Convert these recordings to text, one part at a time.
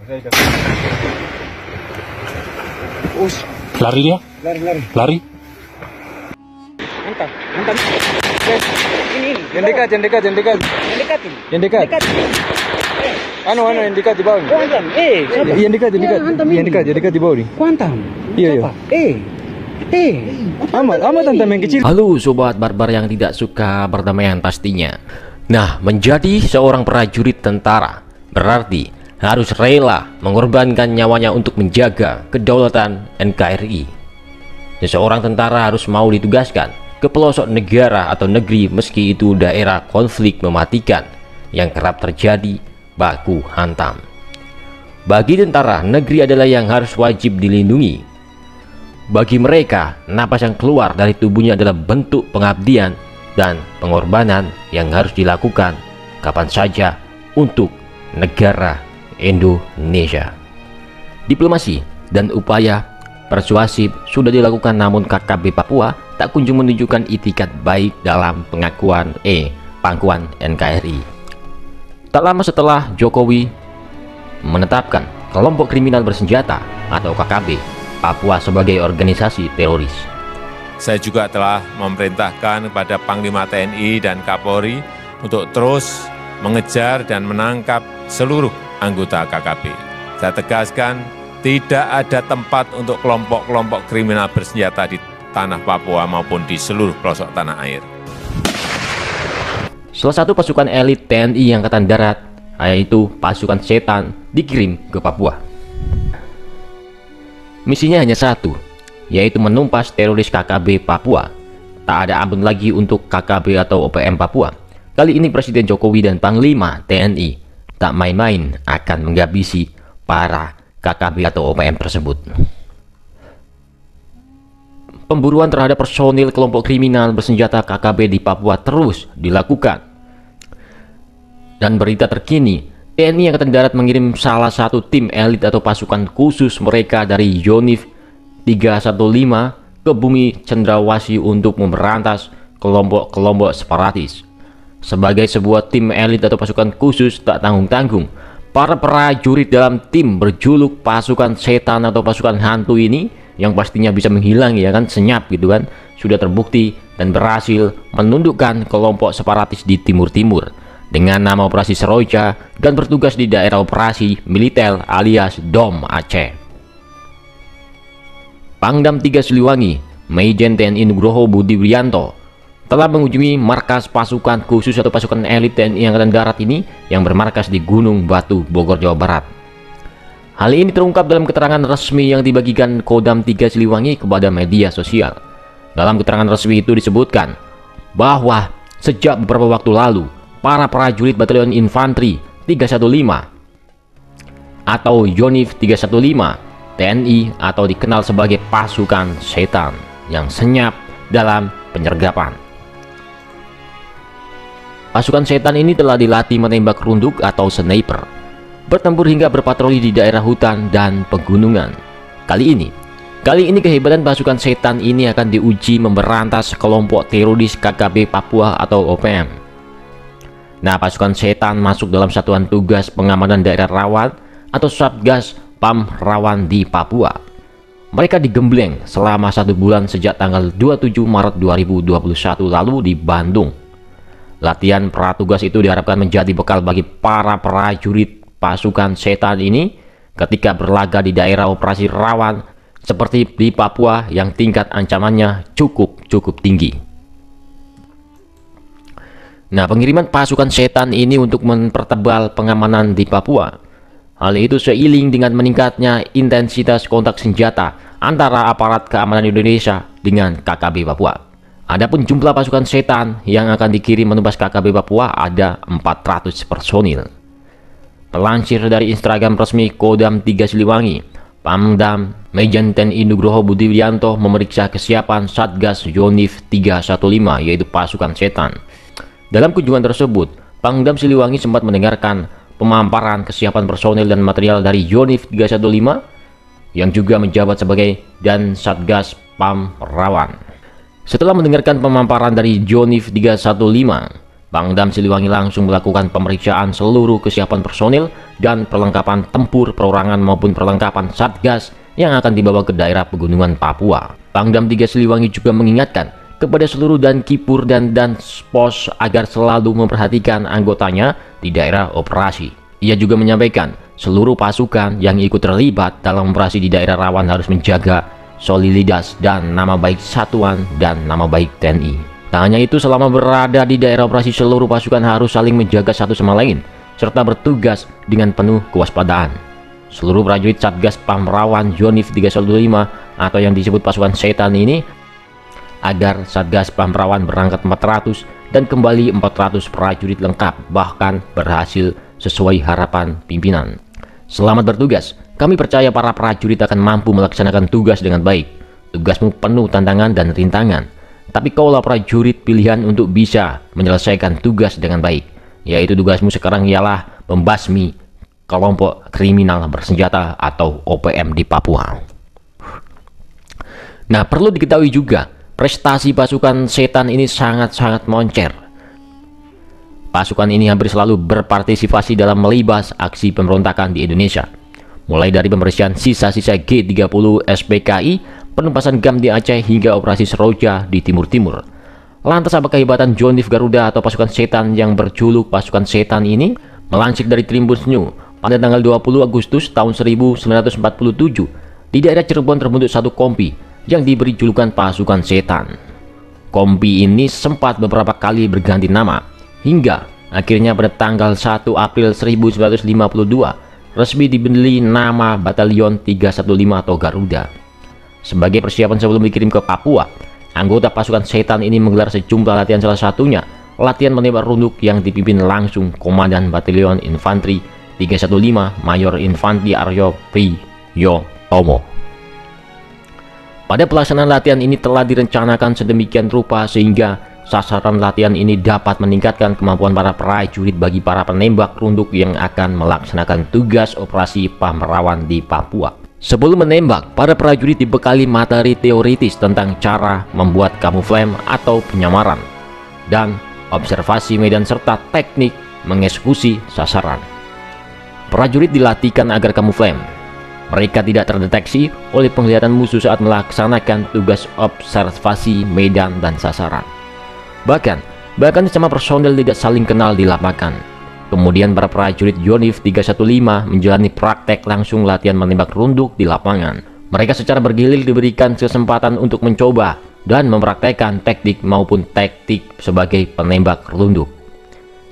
Us, Lari dia? lari. Lari? Mantap. Ini. Yang dekat. Yang dekat ini. Yang dekat? Anu yang dekat di bawah nih. Kuantam. Yang dekat. Yang dekat di bawah nih. Kuantam. Iya. Amat hantam yang kecil. Halo sobat barbar yang tidak suka perdamaian pastinya. Nah, menjadi seorang prajurit tentara berarti harus rela mengorbankan nyawanya untuk menjaga kedaulatan NKRI. Seseorang tentara harus mau ditugaskan ke pelosok negara atau negeri meski itu daerah konflik mematikan yang kerap terjadi baku hantam. Bagi tentara, negeri adalah yang harus wajib dilindungi. Bagi mereka, napas yang keluar dari tubuhnya adalah bentuk pengabdian dan pengorbanan yang harus dilakukan kapan saja untuk negara Indonesia. Diplomasi dan upaya persuasif sudah dilakukan, namun KKB Papua tak kunjung menunjukkan itikat baik dalam pangkuan NKRI. Tak lama setelah Jokowi menetapkan kelompok kriminal bersenjata atau KKB Papua sebagai organisasi teroris, saya juga telah memerintahkan kepada Panglima TNI dan Kapolri untuk terus mengejar dan menangkap seluruh anggota KKB. Saya tegaskan, tidak ada tempat untuk kelompok-kelompok kriminal bersenjata di tanah Papua maupun di seluruh pelosok tanah air. Salah satu pasukan elit TNI Angkatan Darat, yaitu pasukan setan, dikirim ke Papua. Misinya hanya satu, yaitu menumpas teroris KKB Papua. Tak ada ampun lagi untuk KKB atau OPM Papua. Kali ini Presiden Jokowi dan Panglima TNI tak main-main akan menghabisi para KKB atau OPM tersebut. Pemburuan terhadap personil kelompok kriminal bersenjata KKB di Papua terus dilakukan. Dan berita terkini, TNI Angkatan Darat mengirim salah satu tim elit atau pasukan khusus mereka dari Yonif 315 ke bumi Cendrawasih untuk memberantas kelompok-kelompok separatis. Sebagai sebuah tim elit atau pasukan khusus tak tanggung-tanggung, para prajurit dalam tim berjuluk pasukan setan atau pasukan hantu ini, yang pastinya bisa menghilang ya kan, senyap gitu kan, sudah terbukti dan berhasil menundukkan kelompok separatis di timur-timur dengan nama Operasi Seroja dan bertugas di daerah operasi militer alias DOM Aceh. Pangdam 3 Siliwangi, Majen TNI Nugroho Budi Wiyanto, telah mengunjungi markas pasukan khusus atau pasukan elit TNI Angkatan Darat ini yang bermarkas di Gunung Batu, Bogor, Jawa Barat. Hal ini terungkap dalam keterangan resmi yang dibagikan Kodam 3 Siliwangi kepada media sosial. Dalam keterangan resmi itu disebutkan bahwa sejak beberapa waktu lalu, para prajurit Batalion Infanteri 315 atau Yonif 315 TNI atau dikenal sebagai pasukan setan yang senyap dalam penyergapan. Pasukan setan ini telah dilatih menembak runduk atau sniper, bertempur hingga berpatroli di daerah hutan dan pegunungan. Kali ini kehebatan pasukan setan ini akan diuji memberantas kelompok teroris KKB Papua atau OPM. Nah, pasukan setan masuk dalam Satuan Tugas Pengamanan Daerah Rawan atau Satgas PAM Rawan di Papua. Mereka digembleng selama 1 bulan sejak tanggal 27 Maret 2021 lalu di Bandung. Latihan pratugas itu diharapkan menjadi bekal bagi para prajurit pasukan setan ini ketika berlaga di daerah operasi rawan seperti di Papua yang tingkat ancamannya cukup tinggi. Nah, pengiriman pasukan setan ini untuk mempertebal pengamanan di Papua. Hal itu seiring dengan meningkatnya intensitas kontak senjata antara aparat keamanan Indonesia dengan KKB Papua. Adapun jumlah pasukan setan yang akan dikirim menumpas KKB Papua ada 400 personil. Pelansir dari Instagram resmi Kodam 3 Siliwangi, Pangdam Majen TNI Nugroho Budi Wiyanto memeriksa kesiapan Satgas Yonif 315 yaitu pasukan setan. Dalam kunjungan tersebut, Pangdam Siliwangi sempat mendengarkan pemaparan kesiapan personel dan material dari Yonif 315 yang juga menjabat sebagai dan Satgas PAM Rawan. Setelah mendengarkan pemaparan dari Yonif 315, Pangdam Siliwangi langsung melakukan pemeriksaan seluruh kesiapan personil dan perlengkapan tempur perorangan maupun perlengkapan Satgas yang akan dibawa ke daerah pegunungan Papua. Pangdam 3 Siliwangi juga mengingatkan kepada seluruh Dankipur dan Danspos agar selalu memperhatikan anggotanya di daerah operasi. Ia juga menyampaikan seluruh pasukan yang ikut terlibat dalam operasi di daerah rawan harus menjaga soliditas dan nama baik satuan dan nama baik TNI. Tak hanya itu, selama berada di daerah operasi seluruh pasukan harus saling menjaga satu sama lain serta bertugas dengan penuh kewaspadaan. Seluruh prajurit Satgas Pamrawan Yonif 315 atau yang disebut pasukan setan ini agar Satgas Pamrawan berangkat 400 dan kembali 400 prajurit lengkap, bahkan berhasil sesuai harapan pimpinan. Selamat bertugas. Kami percaya para prajurit akan mampu melaksanakan tugas dengan baik. Tugasmu penuh tantangan dan rintangan, tapi kaulah prajurit pilihan untuk bisa menyelesaikan tugas dengan baik. Yaitu tugasmu sekarang ialah membasmi kelompok kriminal bersenjata atau OPM di Papua. Nah, perlu diketahui juga, prestasi pasukan setan ini sangat-sangat moncer. Pasukan ini hampir selalu berpartisipasi dalam melibas aksi pemberontakan di Indonesia. Mulai dari pembersihan sisa-sisa G30 SPKI, penumpasan GAM di Aceh hingga operasi Seroja di Timur-Timur. Lantas apakah kehebatan Yonif Garuda atau pasukan setan yang berjuluk pasukan setan ini? Melansir dari Tribun New, pada tanggal 20 Agustus tahun 1947, di daerah Cirebon terbentuk satu kompi yang diberi julukan pasukan setan. Kompi ini sempat beberapa kali berganti nama, hingga akhirnya pada tanggal 1 April 1952 resmi diberi nama Batalion 315 atau Garuda. Sebagai persiapan sebelum dikirim ke Papua, anggota pasukan setan ini menggelar sejumlah latihan, salah satunya latihan menembak runduk yang dipimpin langsung Komandan Batalion Infanteri 315 Mayor Infanteri Aryo Priyotomo. Pada pelaksanaan latihan ini telah direncanakan sedemikian rupa sehingga sasaran latihan ini dapat meningkatkan kemampuan para prajurit bagi para penembak runduk yang akan melaksanakan tugas operasi Pamrawan di Papua. Sebelum menembak, para prajurit dibekali materi teoritis tentang cara membuat kamuflase atau penyamaran dan observasi medan serta teknik mengeksekusi sasaran. Prajurit dilatihkan agar kamuflase. Mereka tidak terdeteksi oleh penglihatan musuh saat melaksanakan tugas observasi medan dan sasaran. Bahkan sesama personel tidak saling kenal di lapangan. Kemudian para prajurit Yonif 315 menjalani praktek langsung latihan menembak runduk di lapangan. Mereka secara bergilir diberikan kesempatan untuk mencoba dan mempraktekkan teknik maupun taktik sebagai penembak runduk.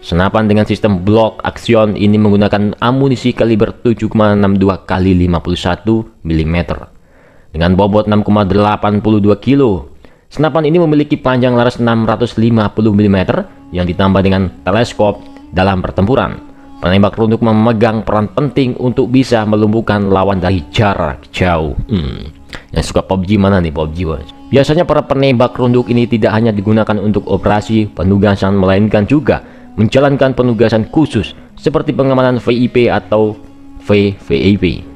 Senapan dengan sistem blok aksion ini menggunakan amunisi kaliber 7,62 x 51 mm dengan bobot 6,82 kg. Senapan ini memiliki panjang laras 650 mm yang ditambah dengan teleskop. Dalam pertempuran, penembak runduk memegang peran penting untuk bisa melumpuhkan lawan dari jarak jauh. Yang suka PUBG mana nih PUBG bos? Biasanya para penembak runduk ini tidak hanya digunakan untuk operasi penugasan, melainkan juga menjalankan penugasan khusus seperti pengamanan VIP atau VVIP.